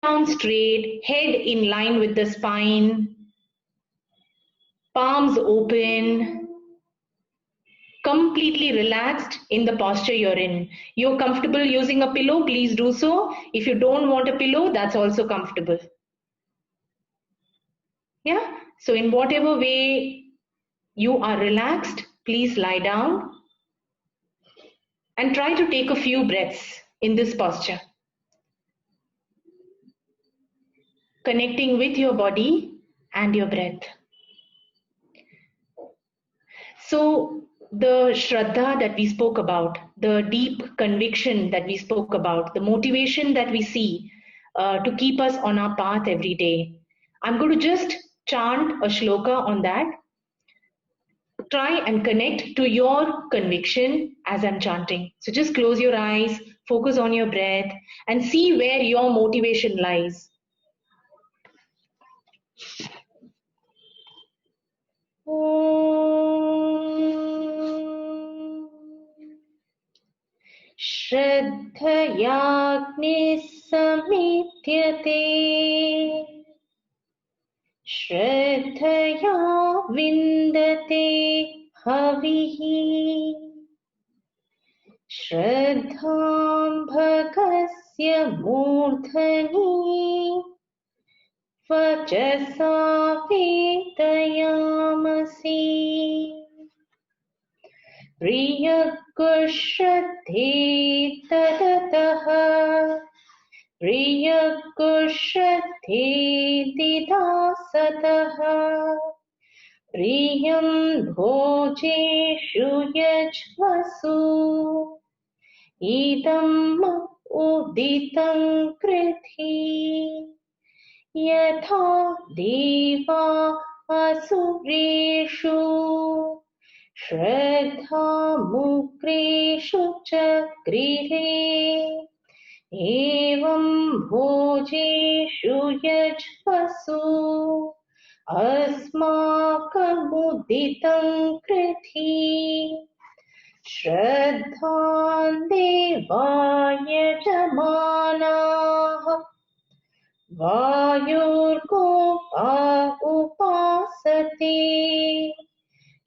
down straight, head in line with the spine, palms open, completely relaxed in the posture you're in. You're comfortable using a pillow, please do so. If you don't want a pillow, that's also comfortable. Yeah, so in whatever way you are relaxed, please lie down and try to take a few breaths in this posture. Connecting with your body and your breath. So the Shraddha that we spoke about, the deep conviction that we spoke about, the motivation that we see to keep us on our path every day. I'm going to just chant a shloka on that. Try and connect to your conviction as I'm chanting. So just close your eyes, focus on your breath, and see where your motivation lies. श्रद्धयाग्निः समित्यते श्रद्धया विन्दते हविः श्रद्धां भगस्य मूर्धनि वचसा वेदयामसि प्रियकुश्रद्धे तदतः प्रियकुश्रद्धे दिदासतः प्रियं भोजेषु यज्वसु इदं उदितं कृधि यथा देवा असुरेषु श्रद्धामुग्रेषु च गृहे एवं भोजेषु यज्वसु अस्माकमुदितं कृधि श्रद्धां देवाय यजमानाः वायुर्गोपा उपासते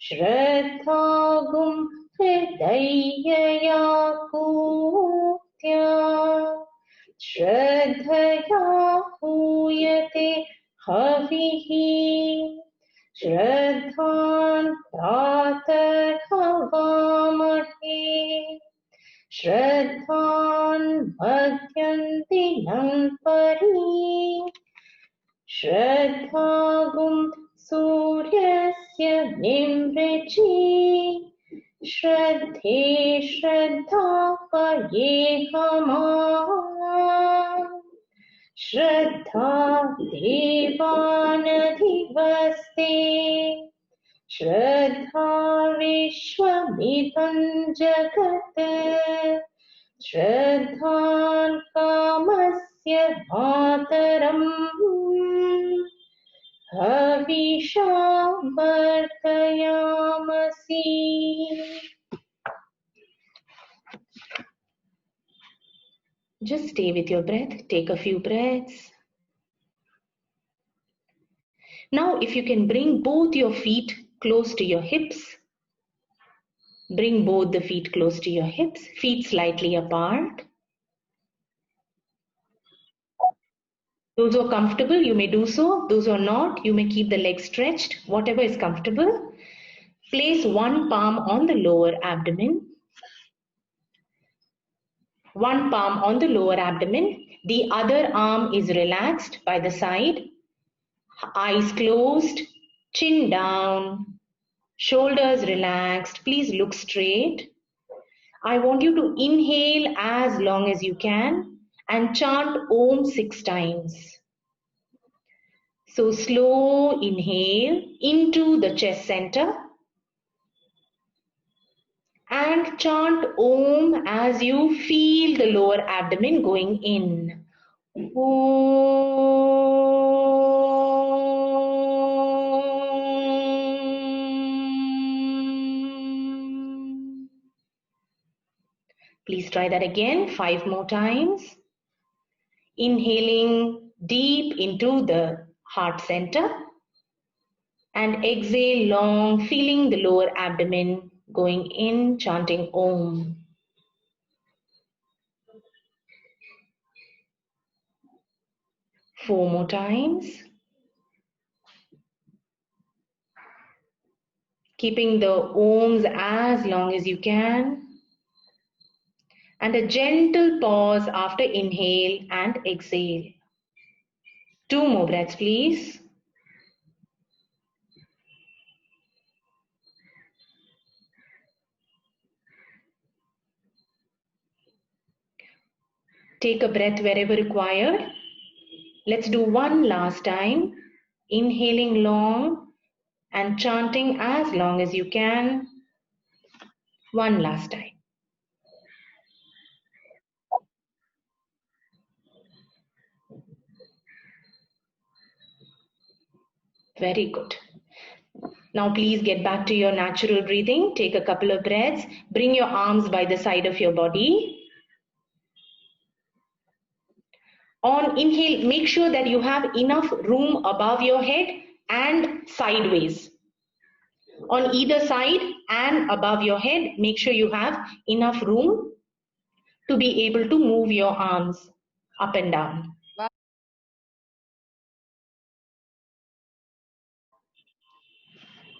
श्रद्धागुं हृदयया कूत्या श्रद्धया हूयते हविः श्रद्धां प्रातः हवामहे श्रद्धां मध्यं दिनं परि श्रद्धागुं सूर्यस्य निमृचि श्रद्धे श्रद्धा पयेहमा श्रद्धा देवानधिवस्ते श्रद्धा विश्वमिदं जगत् श्रद्धां कामस्य मातरम् हविषा वर्धयामसि. Just stay with your breath. Take a few breaths. Now, if you can bring both your feet close to your hips, bring both the feet close to your hips, feet slightly apart. Those who are comfortable, you may do so. Those who are not, you may keep the legs stretched, whatever is comfortable. Place one palm on the lower abdomen. One palm on the lower abdomen. The other arm is relaxed by the side. Eyes closed, chin down, shoulders relaxed. Please look straight. I want you to inhale as long as you can and chant Om 6 times. So slow inhale into the chest center and chant Om as you feel the lower abdomen going in. Om. Please try that again 5 more times. Inhaling deep into the heart center. And exhale long, feeling the lower abdomen going in, chanting Om. Four more times. Keeping the Oms as long as you can. And a gentle pause after inhale and exhale. Two more breaths, please. Take a breath wherever required. Let's do one last time. Inhaling long and chanting as long as you can. One last time. Very good. Now please get back to your natural breathing. Take a couple of breaths. Bring your arms by the side of your body. On inhale, make sure that you have enough room above your head and sideways. On either side and above your head, make sure you have enough room to be able to move your arms up and down.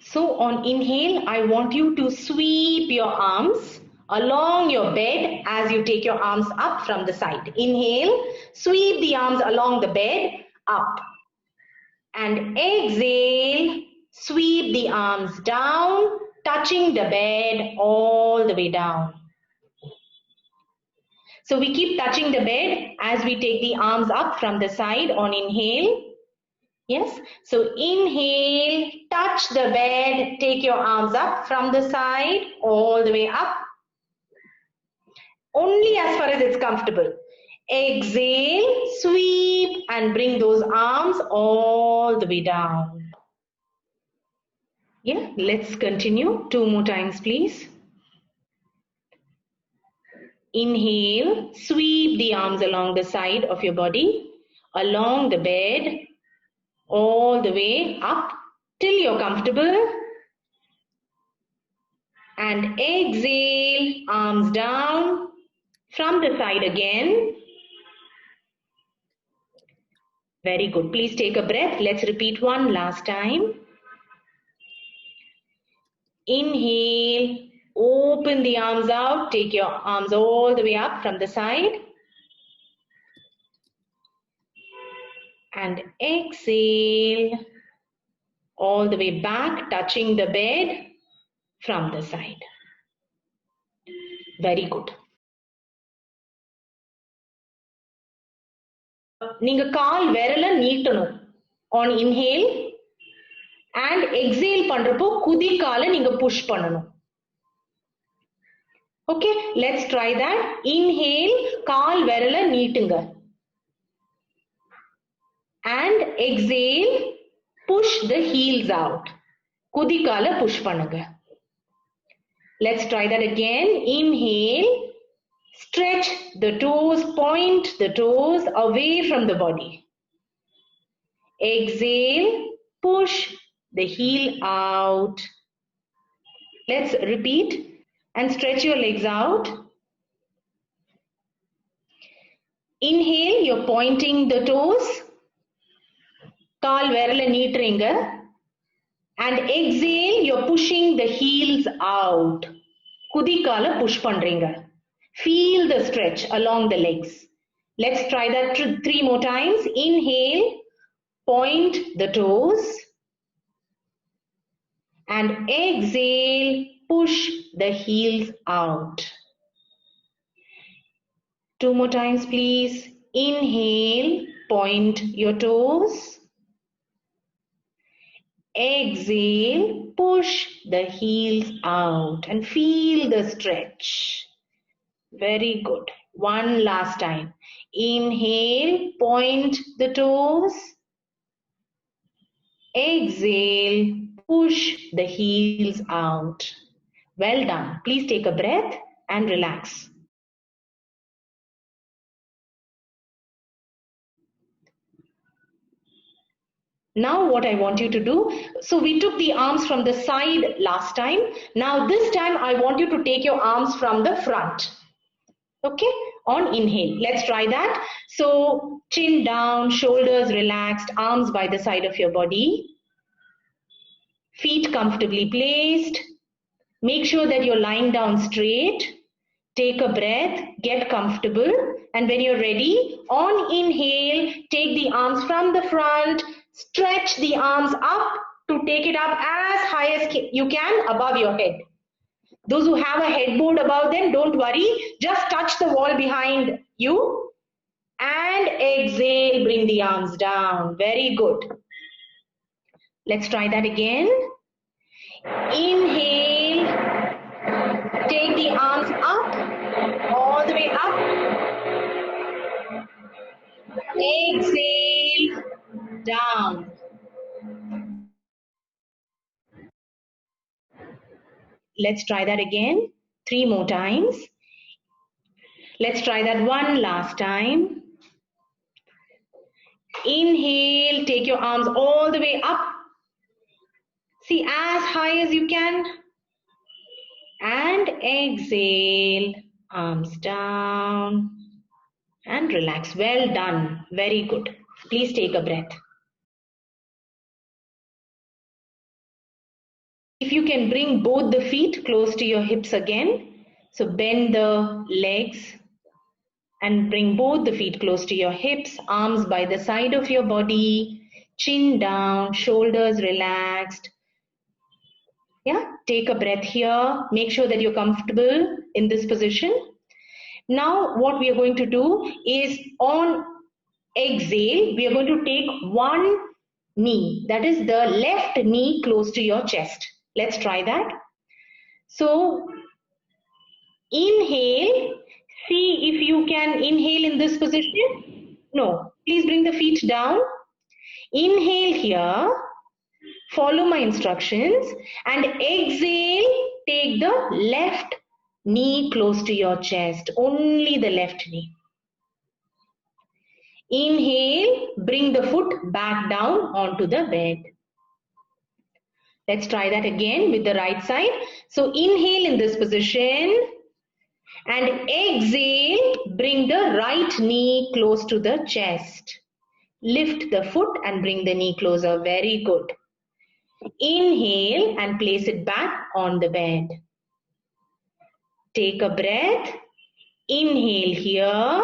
So on inhale, I want you to sweep your arms along your bed as you take your arms up from the side. Inhale, sweep the arms along the bed up. And exhale, sweep the arms down, touching the bed all the way down. So we keep touching the bed as we take the arms up from the side on inhale. Yes, so inhale, touch the bed, take your arms up from the side, all the way up. Only as far as it's comfortable. Exhale, sweep and bring those arms all the way down. Yeah, let's continue. Two more times, please. Inhale, sweep the arms along the side of your body, along the bed, all the way up till you're comfortable. And exhale, arms down from the side again. Very good. Please take a breath. Let's repeat one last time. Inhale, open the arms out. Take your arms all the way up from the side. And exhale, all the way back, touching the bed from the side. Very good. நீங்க கால் விரல நீட்டணும் on inhale and exhale பண்றப்போ குதிகால நீங்க push பண்ணணும். Okay, let's try that. Inhale, கால் விரல நீட்டுங்க. And exhale, push the heels out. குதிகால push பண்ணுங்க. Let's try that again. Inhale, stretch the toes, point the toes away from the body. Exhale, push the heel out. Let's repeat and stretch your legs out. Inhale, you're pointing the toes. கால் விரல நீட்டுறீங்க. And exhale, you're pushing the heels out. குதிகால push பண்றீங்க. Feel the stretch along the legs. Let's try that three more times. Inhale, point the toes. And exhale, push the heels out. Two more times, please. Inhale, point your toes. Exhale, push the heels out and feel the stretch. Very good. One last time. Inhale, point the toes. Exhale, push the heels out. Well done. Please take a breath and relax. Now what I want you to do, so we took the arms from the side last time. Now this time I want you to take your arms from the front. Okay, on inhale. Let's try that. So chin down, shoulders relaxed, arms by the side of your body. Feet comfortably placed. Make sure that you're lying down straight. Take a breath, get comfortable, and when you're ready, on inhale, take the arms from the front, stretch the arms up to take it up as high as you can above your head. Those who have a headboard above them, don't worry, just touch the wall behind you and exhale, bring the arms down. Very good. Let's try that again. Inhale, take the arms up, all the way up. Exhale, down. Let's try that again, 3 more times. Let's try that one last time. Inhale, take your arms all the way up. See, as high as you can. And exhale, arms down. And relax. Well done. Very good. Please take a breath. If you can bring both the feet close to your hips again. So bend the legs and bring both the feet close to your hips. Arms by the side of your body. Chin down, shoulders relaxed. Yeah, take a breath here. Make sure that you're comfortable in this position. Now what we are going to do is on exhale, we are going to take one knee. That is the left knee close to your chest. Let's try that. So inhale. See if you can inhale in this position. No, please bring the feet down. Inhale here. Follow my instructions and exhale, take the left knee close to your chest, only the left knee. Inhale, bring the foot back down onto the bed. Let's try that again with the right side. So inhale in this position and exhale, bring the right knee close to the chest. Lift the foot and bring the knee closer. Very good. Inhale and place it back on the bed. Take a breath. Inhale here.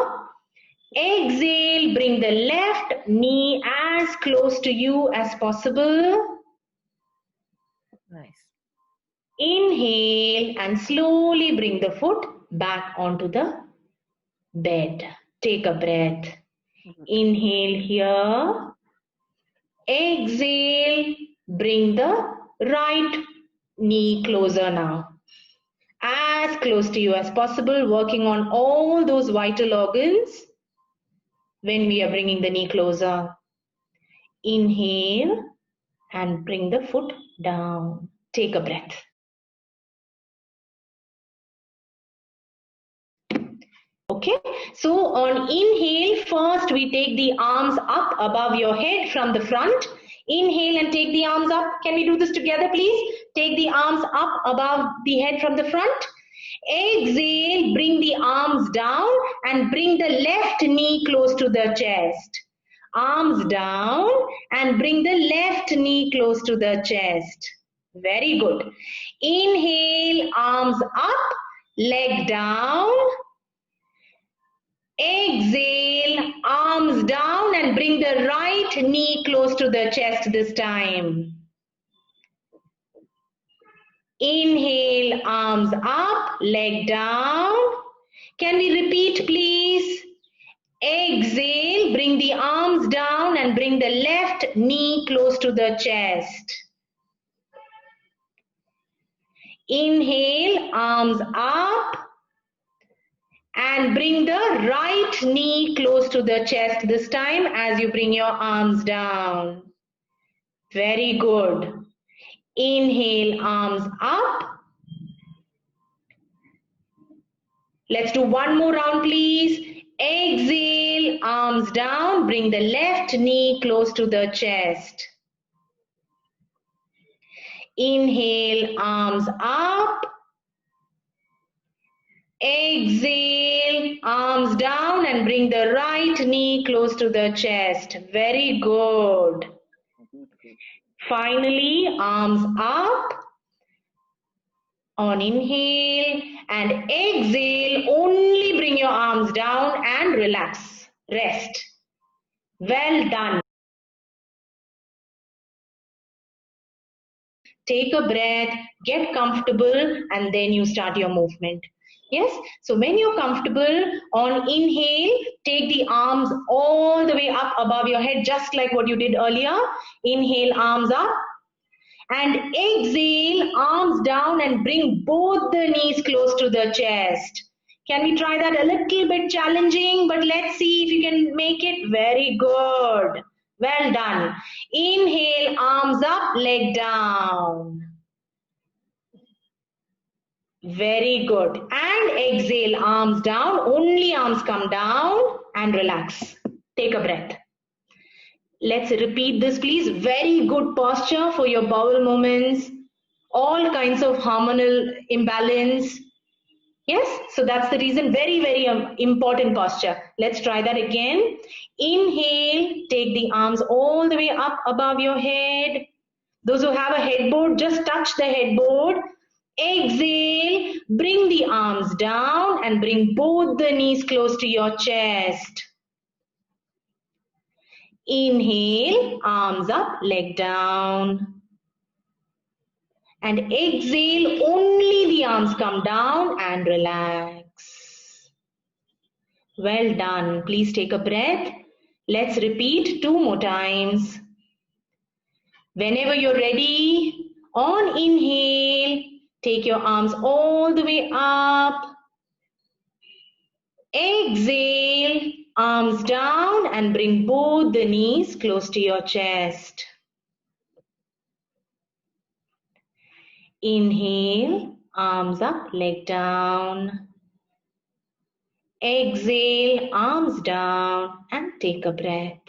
Exhale, bring the left knee as close to you as possible. Nice. Inhale and slowly bring the foot back onto the bed. Take a breath. Inhale here. Exhale, bring the right knee closer now. As close to you as possible, working on all those vital organs when we are bringing the knee closer. Inhale and bring the foot down. Take a breath. Okay, so on inhale, first we take the arms up above your head from the front. Inhale and take the arms up. Can we do this together, please? Take the arms up above the head from the front. Exhale, bring the arms down and bring the left knee close to the chest. Arms down and bring the left knee close to the chest. Very good. Inhale, arms up, leg down. Exhale, arms down and bring the right knee close to the chest this time. Inhale, arms up, leg down. Can we repeat, please? Exhale, bring the arms down and bring the left knee close to the chest. Inhale, arms up. And bring the right knee close to the chest this time as you bring your arms down. Very good. Inhale, arms up. Let's do one more round, please. Exhale, arms down. Bring the left knee close to the chest. Inhale, arms up. Exhale, arms down and bring the right knee close to the chest. Very good. Finally, arms up on inhale and exhale. Only bring your arms down and relax. Rest. Well done. Take a breath, get comfortable, and then you start your movement. Yes, so when you're comfortable, on inhale, take the arms all the way up above your head, just like what you did earlier. Inhale, arms up. And exhale, arms down and bring both the knees close to the chest. Can we try that? A little bit challenging, but let's see if you can make it. Very good. Well done. Inhale, arms up, leg down. Very good. And exhale, arms down. Only arms come down and relax. Take a breath. Let's repeat this, please. Very good posture for your bowel movements. All kinds of hormonal imbalance. Yes, so that's the reason. Very, very important posture. Let's try that again. Inhale, take the arms all the way up above your head. Those who have a headboard, just touch the headboard. Exhale, bring the arms down and bring both the knees close to your chest. Inhale, arms up, leg down. And exhale, only the arms come down and relax. Well done. Please take a breath. Let's repeat 2 more times. Whenever you're ready, on inhale, take your arms all the way up. Exhale, arms down and bring both the knees close to your chest. Inhale, arms up, leg down. Exhale, arms down and take a breath.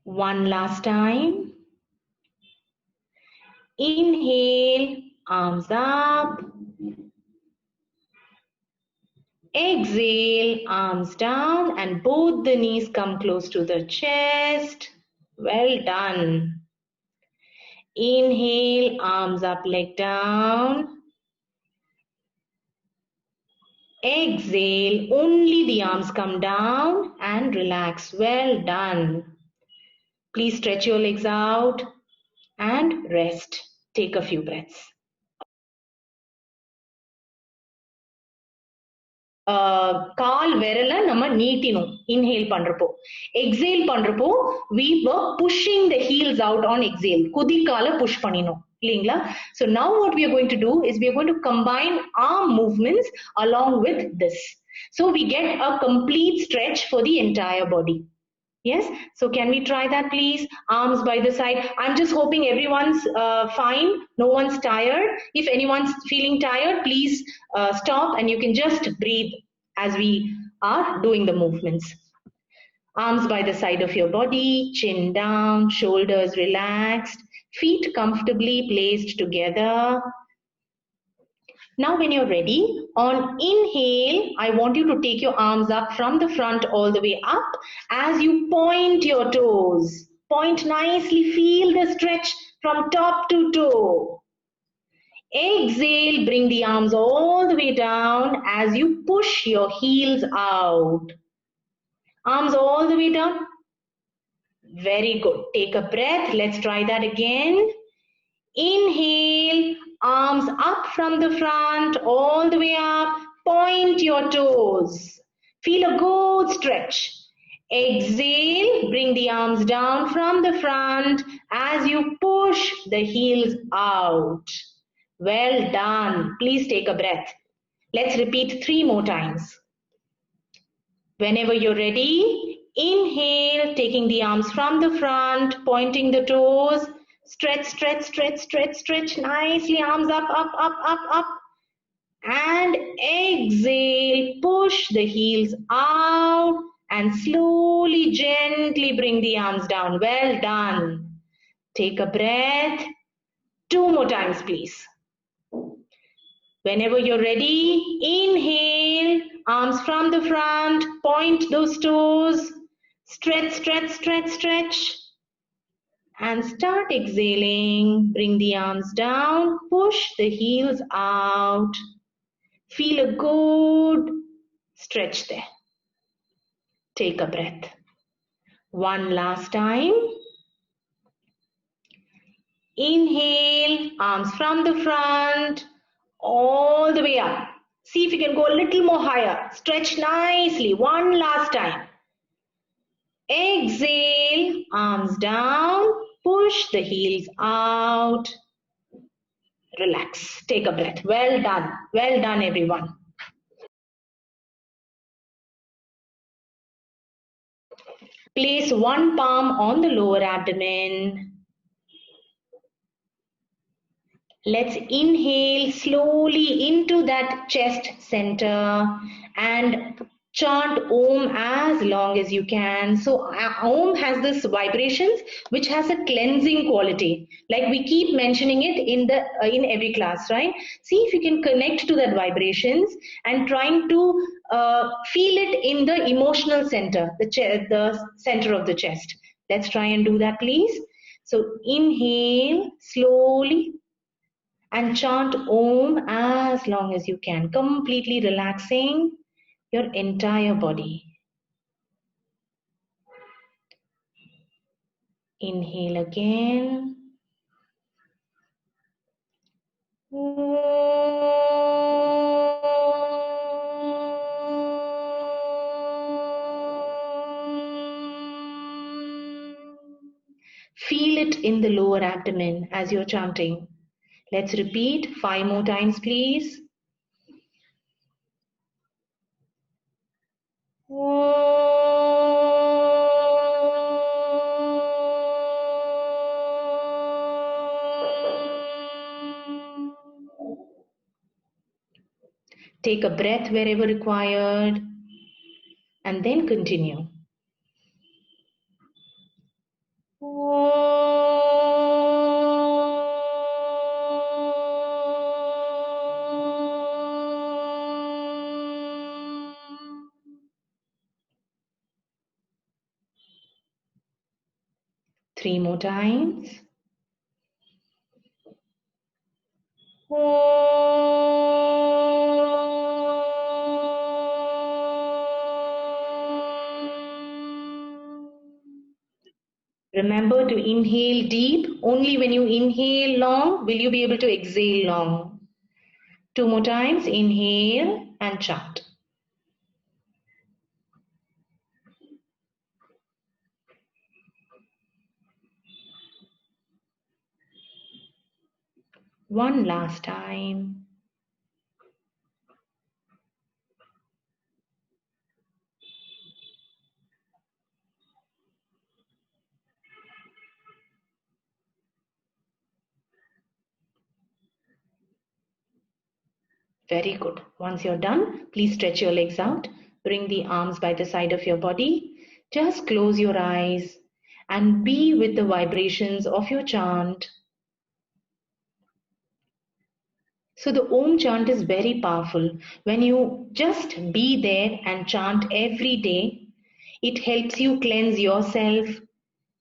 One last time. Inhale, arms up. Exhale, arms down and both the knees come close to the chest. Well done. Inhale, arms up, leg down. Exhale, only the arms come down and relax. Well done. Please stretch your legs out and rest. Take a few breaths. கால் விரலை நம்ம நீட்டினோம் inhale பண்றப்போ. Exhale பண்றப்போ we were pushing the heels out on exhale. குதிக்கால push பண்ணினோம் இல்லைங்களா? So now what we are going to do is we are going to combine arm movements along with this. So we get a complete stretch for the entire body. Yes, so can we try that, please? Arms by the side. I'm just hoping everyone's fine, no one's tired. If anyone's feeling tired, please stop and you can just breathe as we are doing the movements. Arms by the side of your body, chin down, shoulders relaxed, feet comfortably placed together. Now when you're ready, on inhale, I want you to take your arms up from the front all the way up as you point your toes. Point nicely, feel the stretch from top to toe. Exhale, bring the arms all the way down as you push your heels out. Arms all the way down. Very good. Take a breath. Let's try that again. Inhale, arms up from the front, all the way up. Point your toes. Feel a good stretch. Exhale, bring the arms down from the front as you push the heels out. Well done. Please take a breath. Let's repeat 3 more times. Whenever you're ready, inhale, taking the arms from the front, pointing the toes. Stretch, stretch, stretch, stretch, stretch nicely. Arms up, up, up, up, up. And exhale, push the heels out and slowly, gently bring the arms down. Well done. Take a breath. 2 more times, please. Whenever you're ready, inhale, arms from the front, point those toes, stretch, stretch, stretch, stretch. And start exhaling. Bring the arms down, push the heels out. Feel a good stretch there. Take a breath. One last time. Inhale, arms from the front, all the way up. See if you can go a little more higher. Stretch nicely. One last time. Exhale, arms down, push the heels out. Relax. Take a breath. Well done. Well done, everyone. Place one palm on the lower abdomen. Let's inhale slowly into that chest center and chant Om as long as you can. So Om has this vibrations which has a cleansing quality. Like we keep mentioning it in every class, right? See if you can connect to that vibrations and trying to feel it in the emotional center, the center of the chest. Let's try and do that, please. So inhale slowly and chant Om as long as you can, completely relaxing your entire body. Inhale again. Feel it in the lower abdomen as you're chanting. Let's repeat 5 more times, please. Take a breath wherever required and then continue. Three more times. Remember to inhale deep. Only when you inhale long will you be able to exhale long. 2 more times. Inhale and chant. One last time. Very good. Once you're done, please stretch your legs out. Bring the arms by the side of your body. Just close your eyes and be with the vibrations of your chant. So the Om chant is very powerful. When you just be there and chant every day, it helps you cleanse yourself,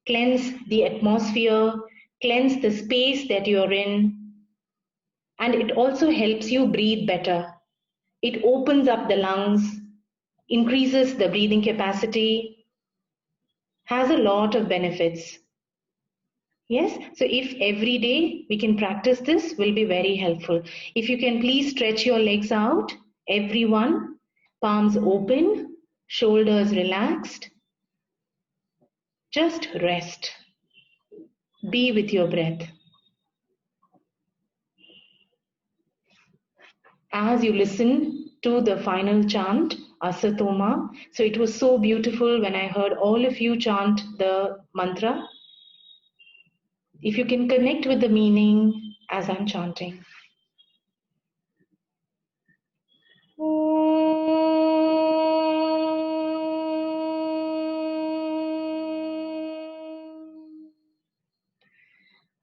cleanse the atmosphere, cleanse the space that you're in, and it also helps you breathe better. It opens up the lungs, increases the breathing capacity, has a lot of benefits. Yes, so if every day we can practice this, will be very helpful. If you can please stretch your legs out, everyone, palms open, shoulders relaxed. Just rest. Be with your breath. As you listen to the final chant, Asatoma, so it was so beautiful when I heard all of you chant the mantra. If you can connect with the meaning as I'm chanting.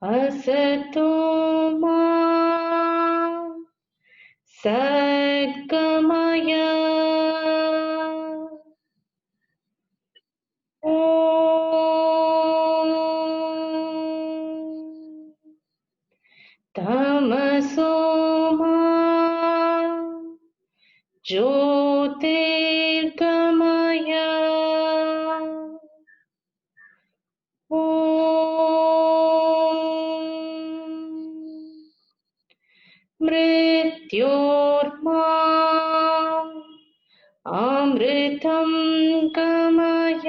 असतो मा सद्गमय तमसो मा ज्योतिर्गमय मृत्योर्मा अमृतं गमय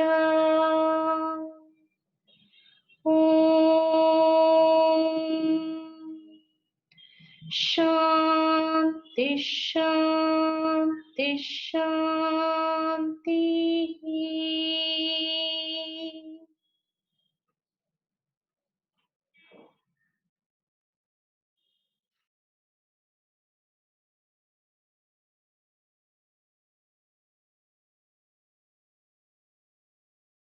शान्ति शान्ति शान्ति।